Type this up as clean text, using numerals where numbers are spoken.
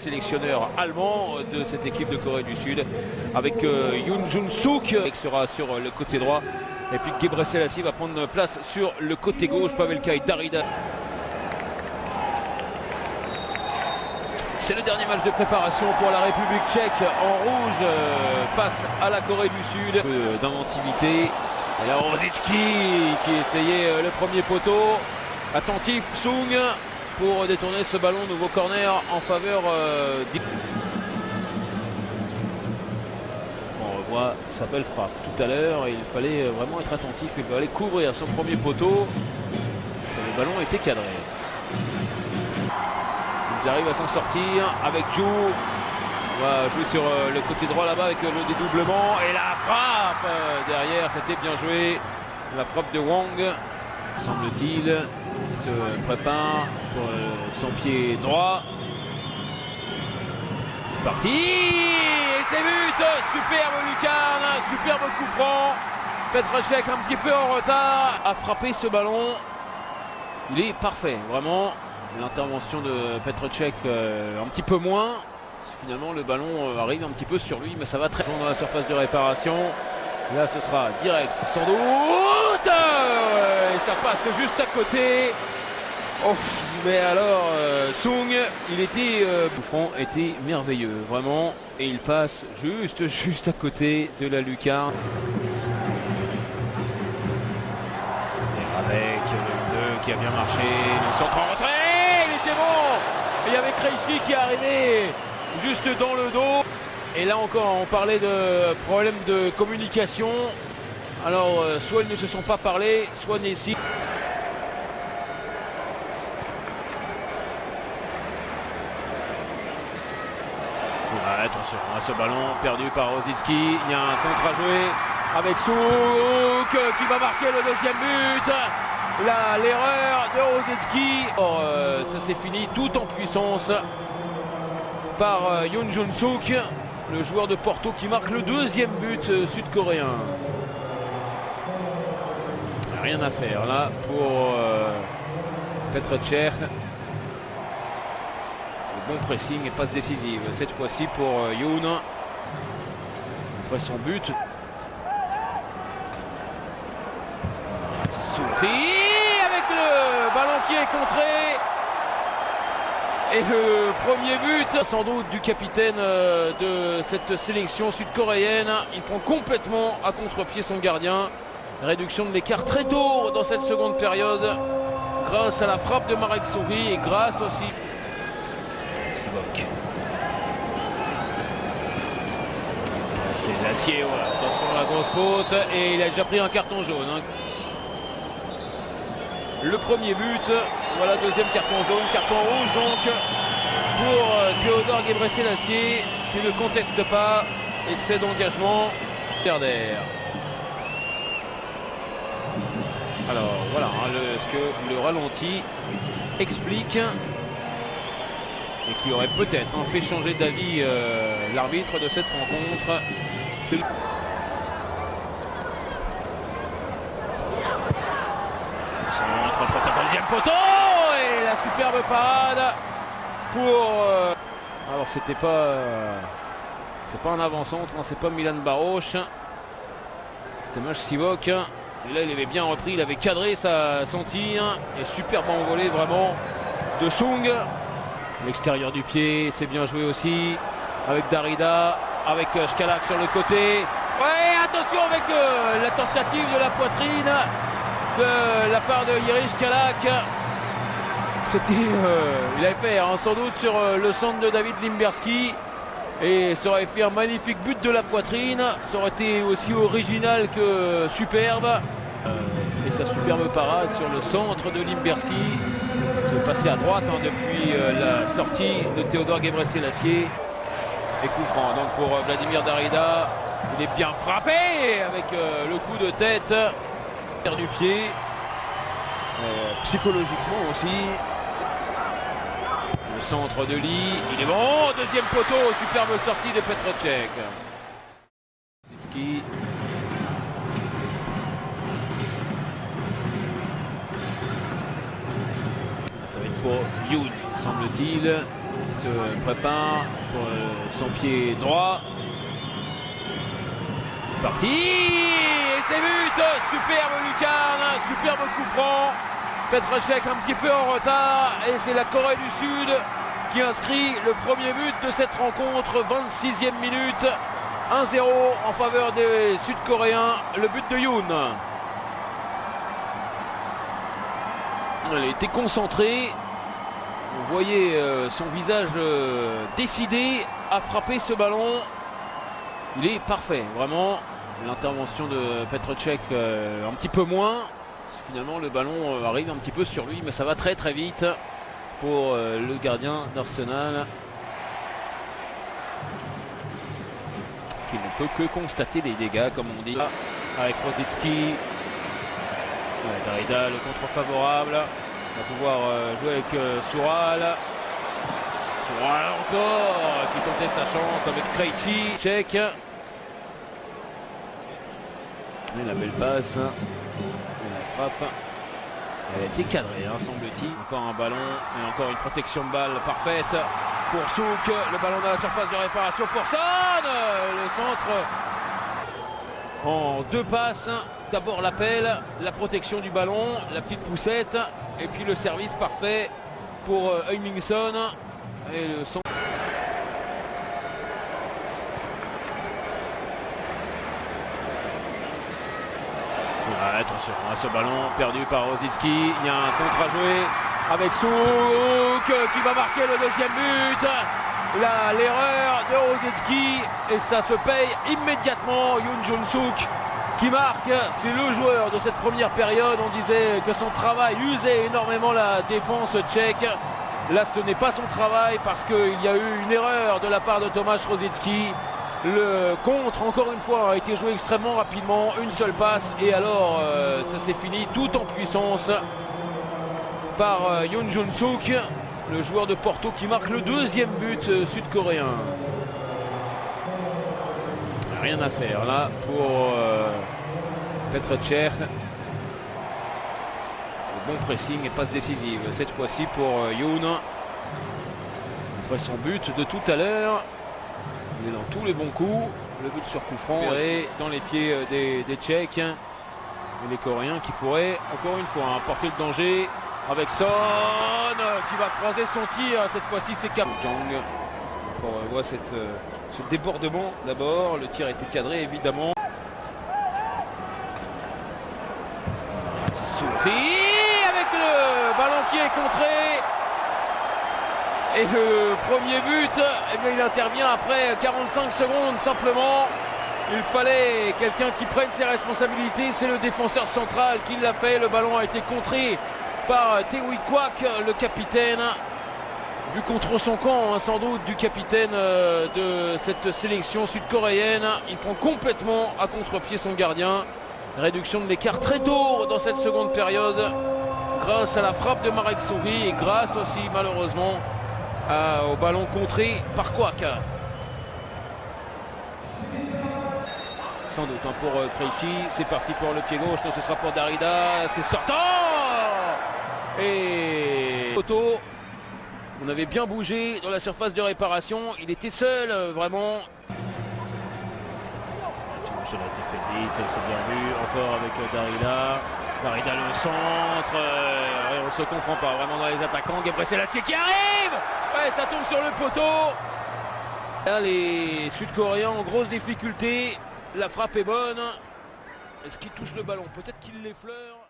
sélectionneur allemand de cette équipe de Corée du Sud, avec Yoon Jun-suk qui sera sur le côté droit, et puis Gebre Selassie va prendre place sur le côté gauche. Pavel Kay, Darida. C'est le dernier match de préparation pour la République tchèque en rouge face à la Corée du Sud. Un peu d'inventivité. Et là, Rosicki qui essayait le premier poteau. Attentif, Sung pour détourner ce ballon. Nouveau corner en faveur On revoit sa belle frappe tout à l'heure. Il fallait vraiment être attentif. Il fallait couvrir son premier poteau parce que le ballon était cadré. Ils arrivent à s'en sortir avec Jou. On va jouer sur le côté droit là-bas avec le dédoublement. Et la frappe derrière, c'était bien joué. La frappe de Wang, semble-t-il, se prépare pour son pied droit. C'est parti. Et c'est but. Superbe lucarne, superbe coup franc. Petr Cech un petit peu en retard a frappé ce ballon. Il est parfait, vraiment. L'intervention de Petr Cech un petit peu moins. Finalement le ballon arrive un petit peu sur lui, mais ça va très loin dans la surface de réparation. Là ce sera direct sans doute. Et ça passe juste à côté. Oh, mais alors Sung, il était Bouffron était merveilleux vraiment, et il passe juste à côté de la lucarne. Et avec le 2 qui a bien marché, le centre en retrait. Il y avait Krejci qui est arrivé juste dans le dos. Et là encore, on parlait de problème de communication. Alors, soit ils ne se sont pas parlé, soit Nessie. Attention à ce ballon perdu par Rosicki. Il y a un contre à jouer avec Souk qui va marquer le deuxième but. Là, l'erreur de Rosicki. Ça s'est fini tout en puissance par Yoon Jun-suk, le joueur de Porto qui marque le deuxième but sud-coréen. Rien à faire là pour Petr Cech. Le bon pressing et passe décisive cette fois-ci pour Yoon. Après son but. Souri. Le ballon qui est contré, et le premier but sans doute du capitaine de cette sélection sud-coréenne. Il prend complètement à contre-pied son gardien. Réduction de l'écart très tôt dans cette seconde période grâce à la frappe de Marek Souri et grâce aussi Sivok. C'est l'acier, voilà. Attention à la grosse faute, et il a déjà pris un carton jaune. Le premier but, voilà, deuxième carton jaune, carton rouge donc pour Théodore Gebre Selassie qui ne conteste pas, excès d'engagement. Alors voilà ce que le ralenti explique et qui aurait peut-être fait changer d'avis l'arbitre de cette rencontre. C'est deuxième poteau et la superbe parade pour alors c'est pas un avant-centre, c'est pas Milan Baroš, dommage Sivok. Et là il avait bien repris, il avait cadré son tir, et superbe envolée vraiment de Sung. L'extérieur du pied, c'est bien joué aussi avec Darida, avec Škalák sur le côté. Ouais, attention avec la tentative de la poitrine de la part de Jiří Škalák. Il avait fait sans doute sur le centre de David Limberský, et ça aurait fait un magnifique but de la poitrine. Ça aurait été aussi original que superbe. Et sa superbe parade sur le centre de Limberský, qui est passé à droite depuis la sortie de Théodore Gebre Selassie. Et coup franc donc pour Vladimir Darida. Il est bien frappé avec le coup de tête du pied, psychologiquement aussi. Le centre de Lee, il est bon, deuxième poteau, superbe sortie de Petr Cech. Ça va être pour Yoon, semble-t-il. qui se prépare pour son pied droit. C'est parti et c'est but. Superbe lucarne, superbe coup franc. Petr Cech un petit peu en retard et c'est la Corée du Sud qui inscrit le premier but de cette rencontre. 26e minute, 1-0 en faveur des Sud-Coréens, le but de Yoon. Elle était concentrée, vous voyez son visage décidé à frapper ce ballon. Il est parfait, vraiment. L'intervention de Petr Cech un petit peu moins. Finalement le ballon arrive un petit peu sur lui, mais ça va très très vite pour le gardien d'Arsenal, qui ne peut que constater les dégâts, comme on dit, avec Rosický. Darida, le contre favorable, va pouvoir jouer avec Soural. Soural encore qui tentait sa chance avec Krejci. Cech. Et la belle passe. Et la frappe. Elle a été cadrée, hein, semble-t-il. Encore un ballon et encore une protection de balle parfaite pour Souk. Le ballon dans la surface de réparation pour Son. Le centre en deux passes. D'abord l'appel, la protection du ballon, la petite poussette et puis le service parfait pour Heung-min Son. Et le centre. Attention à ce ballon perdu par Rosický. Il y a un contre à jouer avec Souk qui va marquer le deuxième but. L'erreur de Rosický et ça se paye immédiatement. Yoon Jun-suk qui marque, c'est le joueur de cette première période. On disait que son travail usait énormément la défense tchèque. Là ce n'est pas son travail parce qu'il y a eu une erreur de la part de Tomáš Rosický. Le contre encore une fois a été joué extrêmement rapidement, une seule passe et alors ça s'est fini tout en puissance par Yoon Jun-suk, le joueur de Porto qui marque le deuxième but sud-coréen. Rien à faire là pour Petr Cech. Le bon pressing et passe décisive cette fois-ci pour Yoon. Après son but de tout à l'heure. Il est dans tous les bons coups. Le but sur coup franc et dans les pieds des Tchèques et les Coréens qui pourraient encore une fois porter le danger avec Son qui va croiser son tir. Cette fois-ci c'est Kam Jong. On voit ce débordement d'abord. Le tir a été cadré évidemment. Souris avec le ballon qui est contré. Et le premier but, eh bien, il intervient après 45 secondes simplement. Il fallait quelqu'un qui prenne ses responsabilités. C'est le défenseur central qui l'a fait. Le ballon a été contré par Tae-Wi Kwak, le capitaine. Vu contre son camp, hein, sans doute, du capitaine de cette sélection sud-coréenne. Il prend complètement à contre-pied son gardien. Réduction de l'écart très tôt dans cette seconde période. Grâce à la frappe de Marek Souris et grâce aussi malheureusement au ballon contré par Kwak. Sans doute hein, pour Krejci, c'est parti pour le pied gauche, ce sera pour Darida, c'est sortant. Et Otto, on avait bien bougé dans la surface de réparation, il était seul vraiment. Cela a été fait vite, c'est bien vu, encore avec Darida. Darida le centre, on ne se comprend pas vraiment dans les attaquants. Gebre Selassie qui arrive, ouais, ça tombe sur le poteau. Là, les Sud-Coréens en grosse difficulté, la frappe est bonne. Est-ce qu'il touche le ballon? Peut-être qu'il l'effleure.